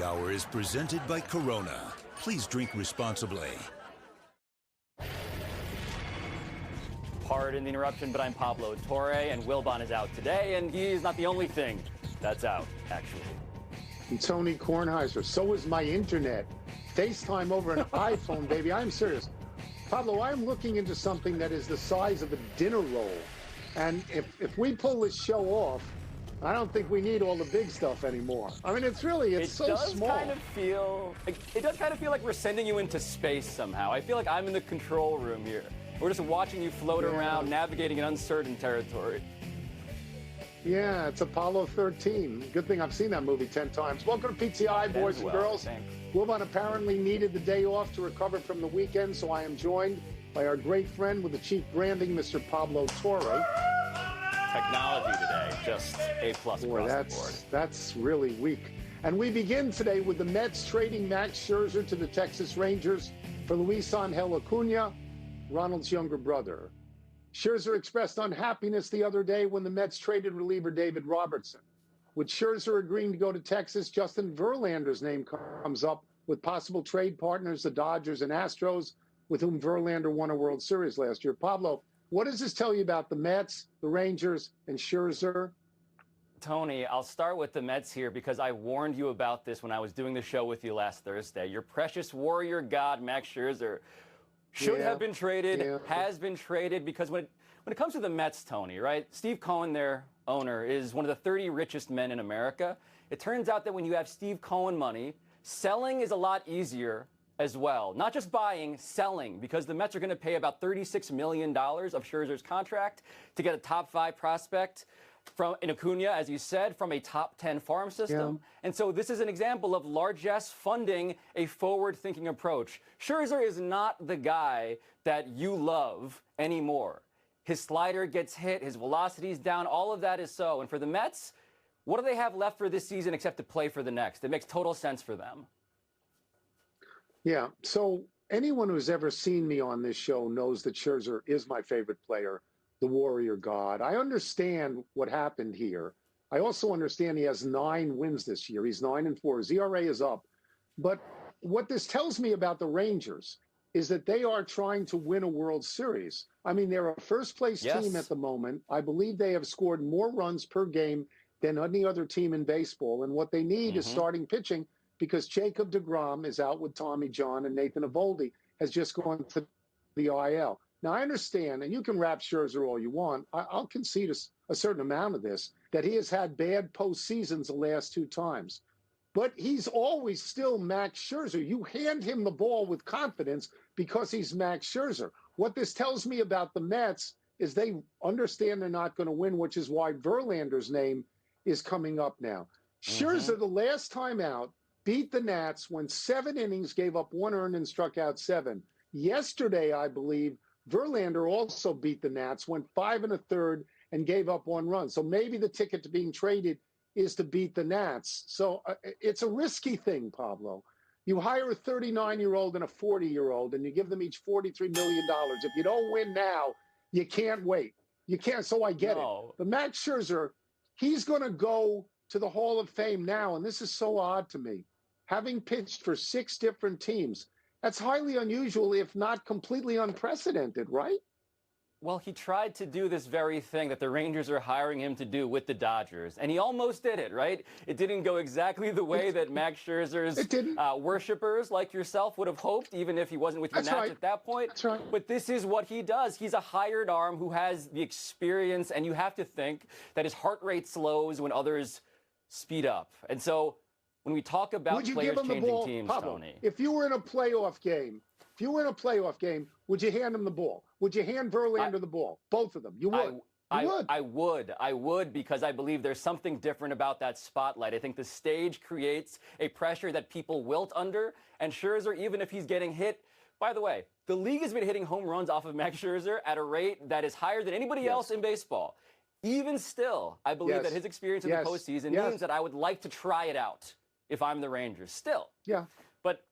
Hour is presented by Corona. Please drink responsibly. Pardon the interruption, but I'm Pablo Torre, and Wilbon is out today, and he is not the only thing that's out, actually. And Tony Kornheiser, so is my internet. FaceTime over an iPhone, baby. I'm serious. Pablo, I'm looking into something that is the size of a dinner roll. And if we pull this show off, I don't think we need all the big stuff anymore. I mean, it's so small. It does kind of feel like we're sending you into space somehow. I feel like I'm in the control room here. We're just watching you float around, navigating an uncertain territory. Yeah, it's Apollo 13. Good thing I've seen that movie 10 times. Welcome to PTI, boys and girls. Wilbon apparently needed the day off to recover from the weekend, so I am joined by our great friend with the chief branding, Mr. Pablo Torre. Technology today, just A-plus across the board. That's really weak. And we begin today with the Mets trading Max Scherzer to the Texas Rangers for Luis Angel Acuna, Ronald's younger brother. Scherzer expressed unhappiness the other day when the Mets traded reliever David Robertson. With Scherzer agreeing to go to Texas, Justin Verlander's name comes up with possible trade partners, the Dodgers and Astros, with whom Verlander won a World Series last year. Pablo, what does this tell you about the Mets, the Rangers, and Scherzer? Tony, I'll start with the Mets here because I warned you about this when I was doing the show with you last Thursday. Your precious warrior god, Max Scherzer, should have been traded, has been traded, because when it comes to the Mets, Tony, right, Steve Cohen, their owner, is one of the 30 richest men in America. It turns out that when you have Steve Cohen money, selling is a lot easier as well. Not just buying, selling, because the Mets are going to pay about $36 million of Scherzer's contract to get a top 5 prospect in Acuna, as you said, from a top 10 farm system. And so this is an example of largesse funding a forward-thinking approach. Scherzer is not the guy that you love anymore. His slider gets hit, his velocity's down, all of that is so. And for the Mets, what do they have left for this season except to play for the next? It makes total sense for them. Yeah, so anyone who's ever seen me on this show knows that Scherzer is my favorite player, the warrior god. I understand what happened here. I also understand he has 9 wins this year. He's 9-4. His ERA is up. But what this tells me about the Rangers is that they are trying to win a World Series. I mean, they're a first-place team at the moment. I believe they have scored more runs per game than any other team in baseball. And what they need is starting pitching, because Jacob deGrom is out with Tommy John and Nathan Eovaldi has just gone to the IL. Now, I understand, and you can rap Scherzer all you want. I'll concede a certain amount of this, that he has had bad postseasons the last 2 times. But he's always still Max Scherzer. You hand him the ball with confidence because he's Max Scherzer. What this tells me about the Mets is they understand they're not going to win, which is why Verlander's name is coming up now. Scherzer, the last time out, beat the Nats, went 7 innings, gave up 1 earned, and struck out 7. Yesterday, I believe, Verlander also beat the Nats, went 5 1/3, and gave up 1 run. So maybe the ticket to being traded is to beat the Nats. So it's a risky thing, Pablo. You hire a 39-year-old and a 40-year-old, and you give them each $43 million. If you don't win now, you can't wait. You can't. So I get it. But Max Scherzer, he's going to go to the Hall of Fame now, and this is so odd to me. Having pitched for 6 different teams, that's highly unusual, if not completely unprecedented, right? Well, he tried to do this very thing that the Rangers are hiring him to do with the Dodgers, and he almost did it, right? It didn't go exactly the way that Max Scherzer's worshipers like yourself would have hoped, even if he wasn't with your Nats at that point. That's right. But this is what he does. He's a hired arm who has the experience, and you have to think that his heart rate slows when others speed up. And so when we talk about players changing teams, Pablo, Tony. if you were in a playoff game, would you hand him the ball? Would you hand Verlander the ball? Both of them. You would. I would, because I believe there's something different about that spotlight. I think the stage creates a pressure that people wilt under, and Scherzer, even if he's getting hit, by the way, the league has been hitting home runs off of Max Scherzer at a rate that is higher than anybody else in baseball. Even still, I believe that his experience in the postseason means that I would like to try it out if I'm the Rangers. Still. Yeah. But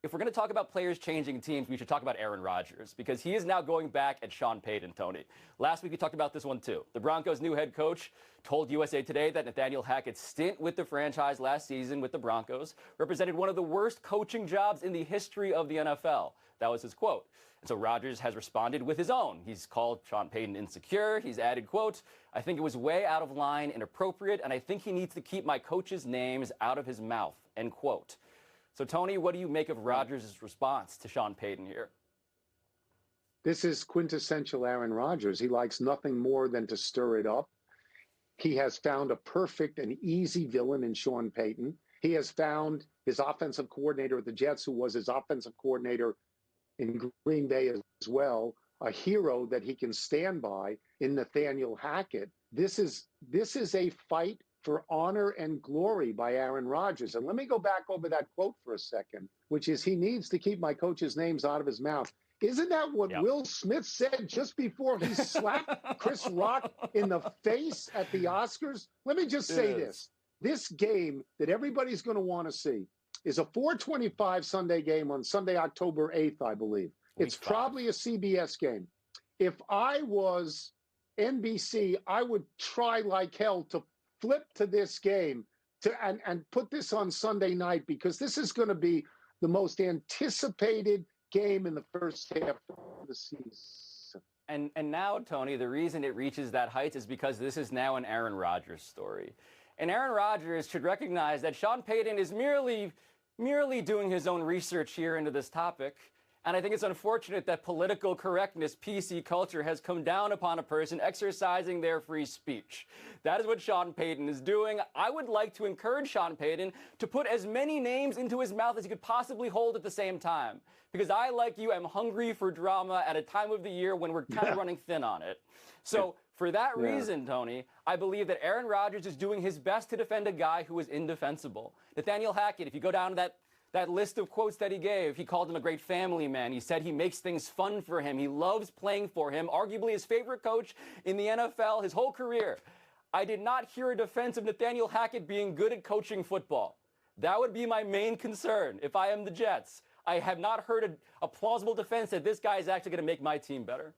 if we're going to talk about players changing teams, we should talk about Aaron Rodgers, because he is now going back at Sean Payton, Tony. Last week we talked about this one too. The Broncos' new head coach told USA Today that Nathaniel Hackett's stint with the franchise last season with the Broncos represented one of the worst coaching jobs in the history of the NFL. That was his quote. And so Rodgers has responded with his own. He's called Sean Payton insecure. He's added, quote, "I think it was way out of line, inappropriate, and I think he needs to keep my coaches' names out of his mouth," end quote. So, Tony, what do you make of Rodgers' response to Sean Payton here? This is quintessential Aaron Rodgers. He likes nothing more than to stir it up. He has found a perfect and easy villain in Sean Payton. He has found his offensive coordinator at the Jets, who was his offensive coordinator in Green Bay as well, a hero that he can stand by in Nathaniel Hackett. This is a fight for honor and glory by Aaron Rodgers. And let me go back over that quote for a second, which is, he needs to keep my coach's names out of his mouth. Isn't that what Will Smith said just before he slapped Chris Rock in the face at the Oscars? Let me just say this. This game that everybody's going to want to see is a 4:25 Sunday game on Sunday, October 8th, I believe. It's probably a CBS game. If I was NBC, I would try like hell to flip to this game and put this on Sunday night, because this is going to be the most anticipated game in the first half of the season. And now, Tony, the reason it reaches that height is because this is now an Aaron Rodgers story. And Aaron Rodgers should recognize that Sean Payton is merely doing his own research here into this topic. And I think it's unfortunate that political correctness, PC culture, has come down upon a person exercising their free speech. That is what Sean Payton is doing. I would like to encourage Sean Payton to put as many names into his mouth as he could possibly hold at the same time. Because I, like you, am hungry for drama at a time of the year when we're kind of running thin on it. So for that reason, Tony, I believe that Aaron Rodgers is doing his best to defend a guy who is indefensible. Nathaniel Hackett, if you go down to that list of quotes that he gave, he called him a great family man. He said he makes things fun for him. He loves playing for him, arguably his favorite coach in the NFL his whole career. I did not hear a defense of Nathaniel Hackett being good at coaching football. That would be my main concern if I am the Jets. I have not heard a plausible defense that this guy is actually going to make my team better.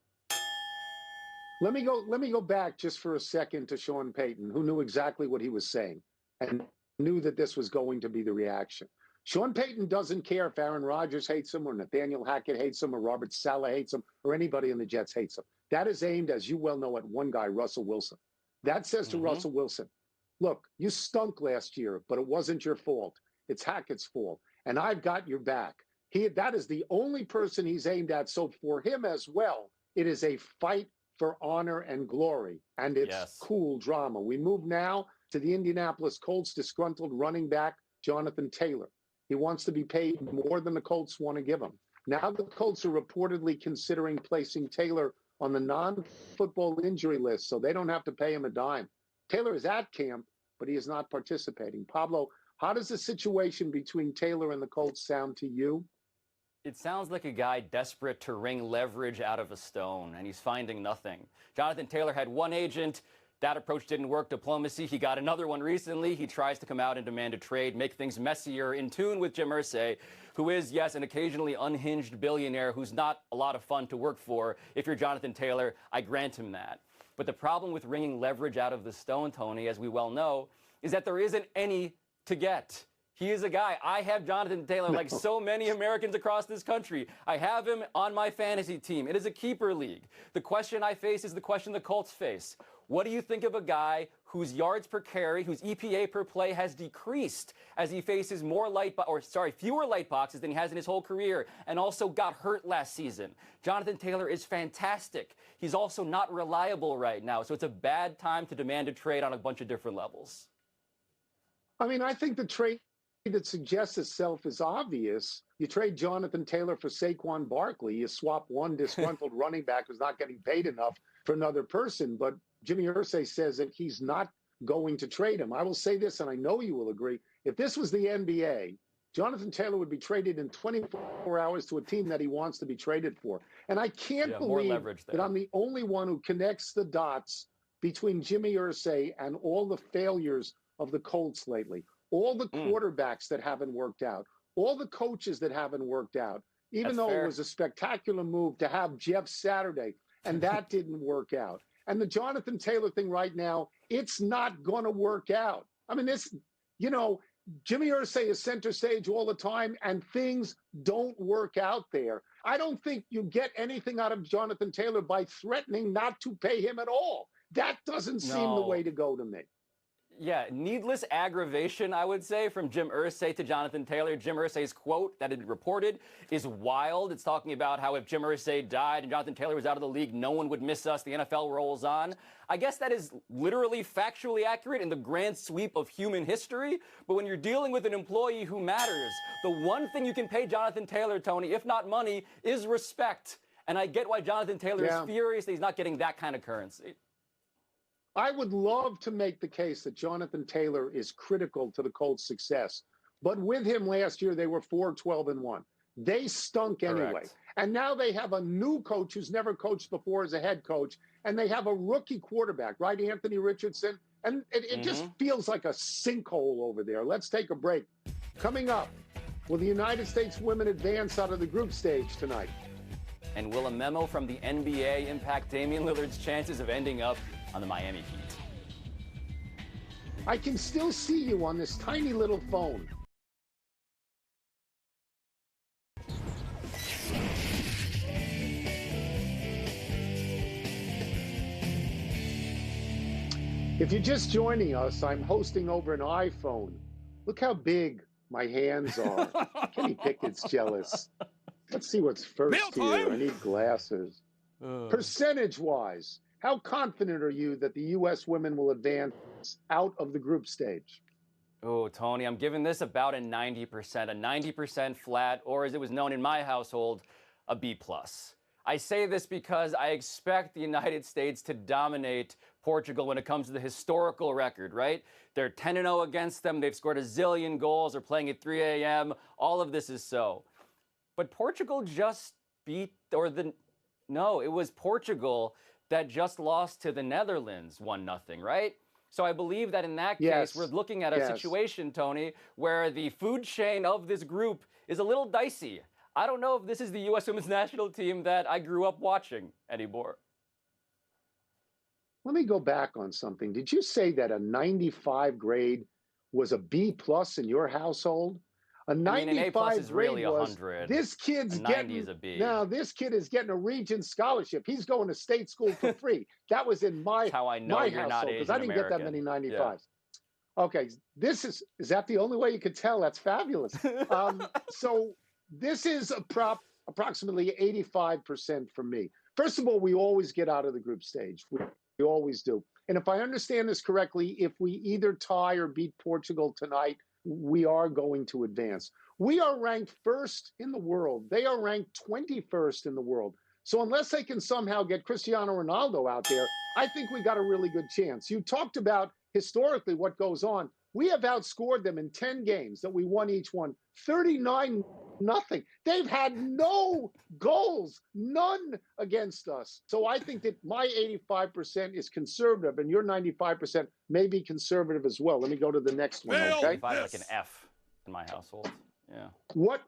Let me go back just for a second to Sean Payton, who knew exactly what he was saying and knew that this was going to be the reaction. Sean Payton doesn't care if Aaron Rodgers hates him or Nathaniel Hackett hates him or Robert Saleh hates him or anybody in the Jets hates him. That is aimed, as you well know, at one guy, Russell Wilson. That says to Russell Wilson, look, you stunk last year, but it wasn't your fault. It's Hackett's fault, and I've got your back. That is the only person he's aimed at. So for him as well, it is a fight for honor and glory, and it's cool drama. We move now to the Indianapolis Colts disgruntled running back, Jonathan Taylor. He wants to be paid more than the Colts want to give him. Now the Colts are reportedly considering placing Taylor on the non-football injury list, so they don't have to pay him a dime. Taylor is at camp, but he is not participating. Pablo, how does the situation between Taylor and the Colts sound to you? It sounds like a guy desperate to wring leverage out of a stone, and he's finding nothing. Jonathan Taylor had one agent. That approach didn't work. Diplomacy. He got another one recently. He tries to come out and demand a trade, make things messier, in tune with Jim Irsay, who is, yes, an occasionally unhinged billionaire who's not a lot of fun to work for. If you're Jonathan Taylor, I grant him that. But the problem with wringing leverage out of the stone, Tony, as we well know, is that there isn't any to get. He is a guy. I have Jonathan Taylor like so many Americans across this country. I have him on my fantasy team. It is a keeper league. The question I face is the question the Colts face. What do you think of a guy whose yards per carry, whose EPA per play has decreased as he faces fewer light boxes than he has in his whole career, and also got hurt last season? Jonathan Taylor is fantastic. He's also not reliable right now, so it's a bad time to demand a trade on a bunch of different levels. I mean, I think the trade that suggests itself is obvious. You trade Jonathan Taylor for Saquon Barkley. You swap one disgruntled running back who's not getting paid enough for another person. But Jimmy Irsay says that he's not going to trade him. I will say this, and I know you will agree. If this was the NBA, Jonathan Taylor would be traded in 24 hours to a team that he wants to be traded for. And I can't believe that I'm the only one who connects the dots between Jimmy Irsay and all the failures of the Colts lately. All the quarterbacks that haven't worked out, all the coaches that haven't worked out, even though it was a spectacular move to have Jeff Saturday, and that didn't work out. And the Jonathan Taylor thing right now, it's not going to work out. I mean, this, you know, Jimmy Irsay is center stage all the time, and things don't work out there. I don't think you get anything out of Jonathan Taylor by threatening not to pay him at all. That doesn't seem the way to go to me. Yeah, needless aggravation, I would say, from Jim Irsay to Jonathan Taylor. Jim Irsay's quote that it reported is wild. It's talking about how if Jim Irsay died and Jonathan Taylor was out of the league, no one would miss us. The NFL rolls on. I guess that is literally factually accurate in the grand sweep of human history. But when you're dealing with an employee who matters, the one thing you can pay Jonathan Taylor, Tony, if not money, is respect. And I get why Jonathan Taylor is furious that he's not getting that kind of currency. I would love to make the case that Jonathan Taylor is critical to the Colts' success. But with him last year, they were 4-12-1. They stunk anyway. Correct. And now they have a new coach who's never coached before as a head coach. And they have a rookie quarterback, right, Anthony Richardson? And it just feels like a sinkhole over there. Let's take a break. Coming up, will the United States women advance out of the group stage tonight? And will a memo from the NBA impact Damian Lillard's chances of ending up on the Miami Heat? I can still see you on this tiny little phone. If you're just joining us, I'm hosting over an iPhone. Look how big my hands are. Kenny Pickett's jealous. Let's see what's first here. I need glasses. Percentage-wise, how confident are you that the U.S. women will advance out of the group stage? Oh, Tony, I'm giving this about a 90%, a 90% flat, or as it was known in my household, a B+. I say this because I expect the United States to dominate Portugal when it comes to the historical record, right? They're 10-0 against them. They've scored a zillion goals. They're playing at 3 a.m. All of this is so. But Portugal just beat, no, it was Portugal that just lost to the Netherlands 1-0, right? So I believe that in that case, we're looking at a situation, Tony, where the food chain of this group is a little dicey. I don't know if this is the U.S. women's national team that I grew up watching anymore. Let me go back on something. Did you say that a 95 grade was a B+ in your household? A 95 is really grade was, 100. this kid's getting, is a B. Now this kid is getting a Regent scholarship. He's going to state school for free. That was in my, how I know my you're household, because I didn't get that many 95s. Yeah. Okay, this is that the only way you could tell? That's fabulous. So this is approximately 85% for me. First of all, we always get out of the group stage. We always do. And if I understand this correctly, if we either tie or beat Portugal tonight, we are going to advance. We are ranked first in the world. They are ranked 21st in the world. So unless they can somehow get Cristiano Ronaldo out there, I think we got a really good chance. You talked about historically what goes on. We have outscored them in 10 games that we won each one, 39-0. They've had no goals, none against us. So I think that my 85% is conservative, and your 95% may be conservative as well. Let me go to the next one, okay? 85 like an F in my household. Yeah. What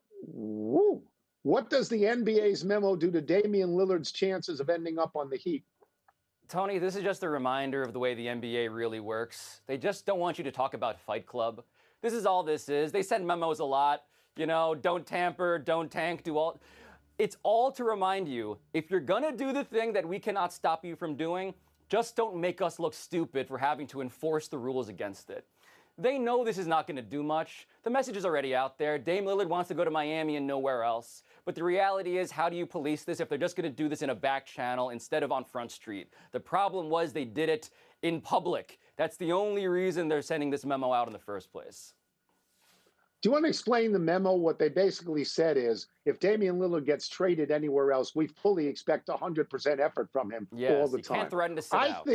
does the NBA's memo do to Damian Lillard's chances of ending up on the Heat? Tony, this is just a reminder of the way the NBA really works. They just don't want you to talk about Fight Club. This is all this is. They send memos a lot. You know, don't tamper, don't tank, do all. It's all to remind you, if you're going to do the thing that we cannot stop you from doing, just don't make us look stupid for having to enforce the rules against it. They know this is not going to do much. The message is already out there. Dame Lillard wants to go to Miami and nowhere else. But the reality is, how do you police this if they're just going to do this in a back channel instead of on Front Street? The problem was they did it in public. That's the only reason they're sending this memo out in the first place. Do you want to explain the memo? What they basically said is, if Damian Lillard gets traded anywhere else, we fully expect 100% effort from him all the time. Can't threaten to sit out.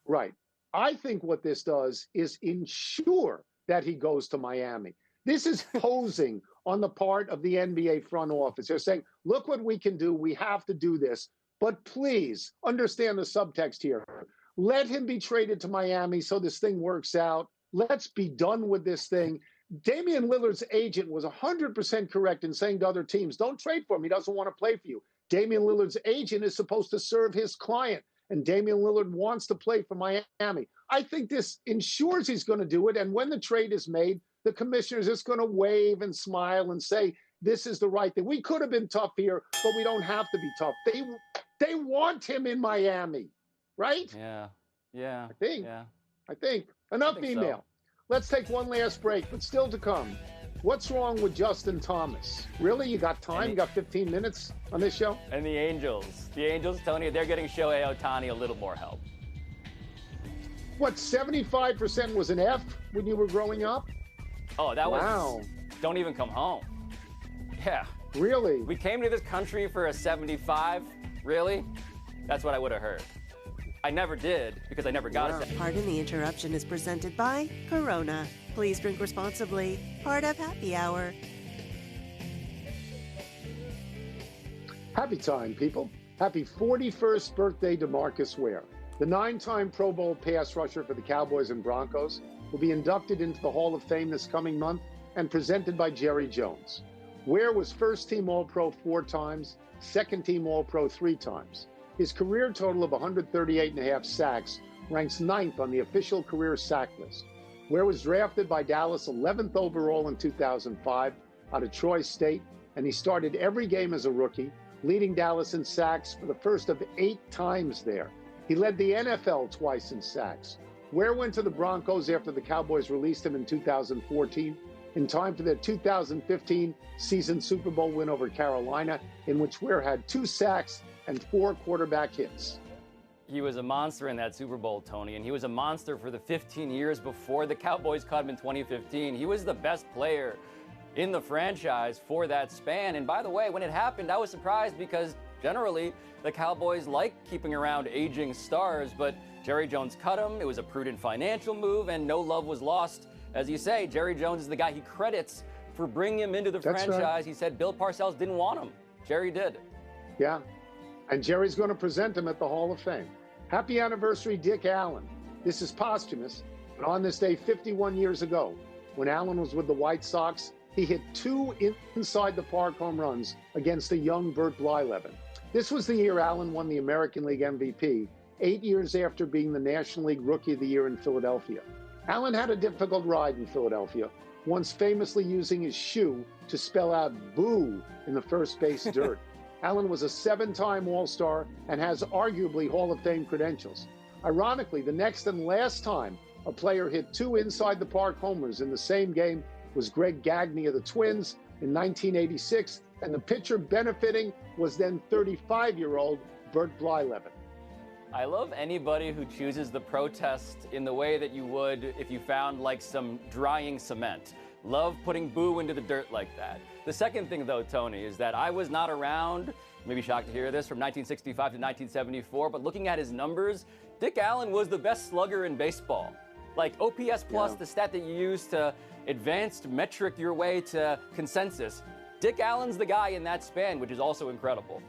Right. I think what this does is ensure that he goes to Miami. This is posing on the part of the NBA front office. They're saying, look what we can do. We have to do this. But please understand the subtext here. Let him be traded to Miami so this thing works out. Let's be done with this thing. Damian Lillard's agent was 100% correct in saying to other teams, don't trade for him. He doesn't want to play for you. Damian Lillard's agent is supposed to serve his client, and Damian Lillard wants to play for Miami. I think this ensures he's going to do it, and when the trade is made, the commissioner is just going to wave and smile and say, this is the right thing. We could have been tough here, but we don't have to be tough. They want him in Miami, right? Yeah. I think. Enough email. So. Let's take one last break, but still to come. What's wrong with Justin Thomas? Really? You got time? You got 15 minutes on this show? And the Angels, Tony, they're getting Shohei Ohtani a little more help. What, 75% was an F when you were growing up? Oh, that wow. was, don't even come home. Yeah. Really? We came to this country for a 75? Really? That's what I would have heard. I never did, because I never got it. Pardon the Interruption is presented by Corona. Please drink responsibly. Part of Happy Hour. Happy time, people. Happy 41st birthday to Marcus Ware. The 9-time Pro Bowl pass rusher for the Cowboys and Broncos will be inducted into the Hall of Fame this coming month and presented by Jerry Jones. Ware was first-team All-Pro 4 times, second-team All-Pro 3 times. His career total of 138.5 sacks ranks 9th on the official career sack list. Ware was drafted by Dallas 11th overall in 2005 out of Troy State, and he started every game as a rookie, leading Dallas in sacks for the first of 8 times there. He led the NFL twice in sacks. Ware went to the Broncos after the Cowboys released him in 2014, in time for their 2015 season Super Bowl win over Carolina, in which Ware had 2 sacks and 4 quarterback hits. He was a monster in that Super Bowl, Tony, and he was a monster for the 15 years before the Cowboys cut him in 2015. He was the best player in the franchise for that span. And by the way, when it happened, I was surprised because generally the Cowboys like keeping around aging stars, but Jerry Jones cut him. It was a prudent financial move, and no love was lost. As you say, Jerry Jones is the guy he credits for bringing him into the franchise. Right. He said Bill Parcells didn't want him. Jerry did. Yeah. And Jerry's going to present him at the Hall of Fame. Happy anniversary, Dick Allen. This is posthumous, but on this day 51 years ago, when Allen was with the White Sox, he hit 2 inside the park home runs against the young Bert Blyleven. This was the year Allen won the American League MVP, 8 years after being the National League Rookie of the Year in Philadelphia. Allen had a difficult ride in Philadelphia, once famously using his shoe to spell out boo in the first base dirt. Allen was a 7-time All-Star and has arguably Hall of Fame credentials. Ironically, the next and last time a player hit 2 inside the park homers in the same game was Greg Gagne of the Twins in 1986, and the pitcher benefiting was then 35-year-old Bert Blyleven. I love anybody who chooses the protest in the way that you would if you found like some drying cement. Love putting boo into the dirt like that. The second thing, though, Tony, is that I was not around, maybe shocked to hear this, from 1965 to 1974, but looking at his numbers, Dick Allen was the best slugger in baseball. Like OPS plus, the stat that you use to advanced metric your way to consensus. Dick Allen's the guy in that span, which is also incredible.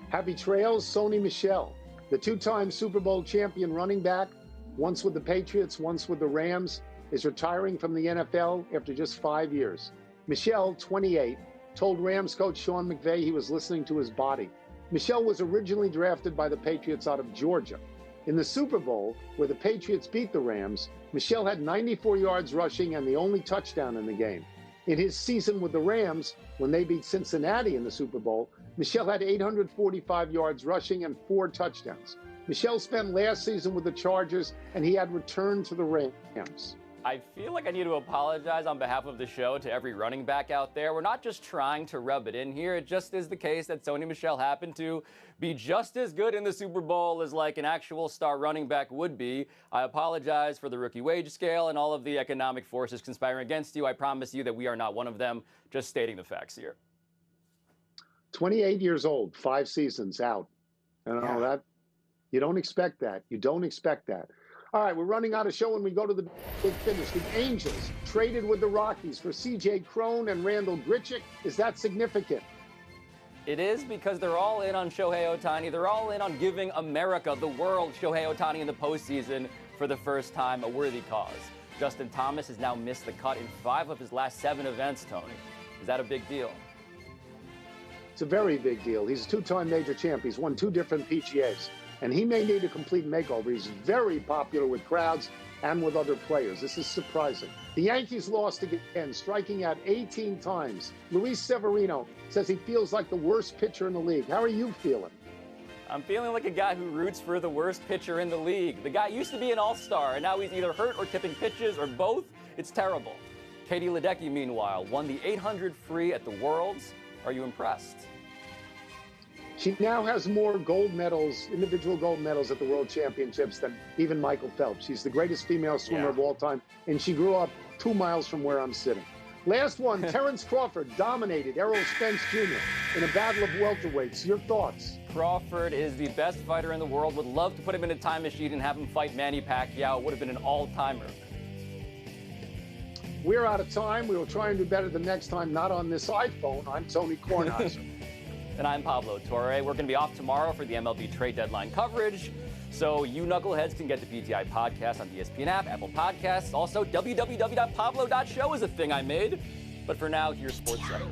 Happy trails, Sony Michel, the 2-time Super Bowl champion running back, once with the Patriots, once with the Rams, is retiring from the NFL after just 5 years. Michel, 28, told Rams coach Sean McVay he was listening to his body. Michel was originally drafted by the Patriots out of Georgia. In the Super Bowl, where the Patriots beat the Rams, Michel had 94 yards rushing and the only touchdown in the game. In his season with the Rams, when they beat Cincinnati in the Super Bowl, Michel had 845 yards rushing and 4 touchdowns. Michel spent last season with the Chargers, and he had returned to the Rams. I feel like I need to apologize on behalf of the show to every running back out there. We're not just trying to rub it in here. It just is the case that Sony Michel happened to be just as good in the Super Bowl as like an actual star running back would be. I apologize for the rookie wage scale and all of the economic forces conspiring against you. I promise you that we are not one of them. Just stating the facts here. 28 years old, 5 seasons out. That you don't expect that. You don't expect that. All right, we're running out of show when we go to the big finish. The Angels traded with the Rockies for C.J. Cron and Randall Grichuk. Is that significant? It is, because they're all in on Shohei Ohtani. They're all in on giving America, the world, Shohei Ohtani in the postseason for the first time, a worthy cause. Justin Thomas has now missed the cut in 5 of his last 7 events, Tony. Is that a big deal? It's a very big deal. He's a 2-time major champ. He's won 2 different PGAs. And he may need a complete makeover. He's very popular with crowds and with other players. This is surprising. The Yankees lost again, striking out 18 times. Luis Severino says he feels like the worst pitcher in the league. How are you feeling? I'm feeling like a guy who roots for the worst pitcher in the league. The guy used to be an all-star, and now he's either hurt or tipping pitches or both. It's terrible. Katie Ledecky, meanwhile, won the 800 free at the Worlds. Are you impressed? She now has more gold medals, individual gold medals at the World Championships than even Michael Phelps. She's the greatest female swimmer of all time, and she grew up 2 miles from where I'm sitting. Last one, Terrence Crawford dominated Errol Spence Jr. in a battle of welterweights. Your thoughts? Crawford is the best fighter in the world. Would love to put him in a time machine and have him fight Manny Pacquiao. It would have been an all-timer. We're out of time. We will try and do better the next time, not on this iPhone. I'm Tony Kornheiser. And I'm Pablo Torre. We're going to be off tomorrow for the MLB trade deadline coverage. So you knuckleheads can get the PTI podcast on the ESPN app, Apple Podcasts. Also, www.pablo.show is a thing I made. But for now, here's Sports Center.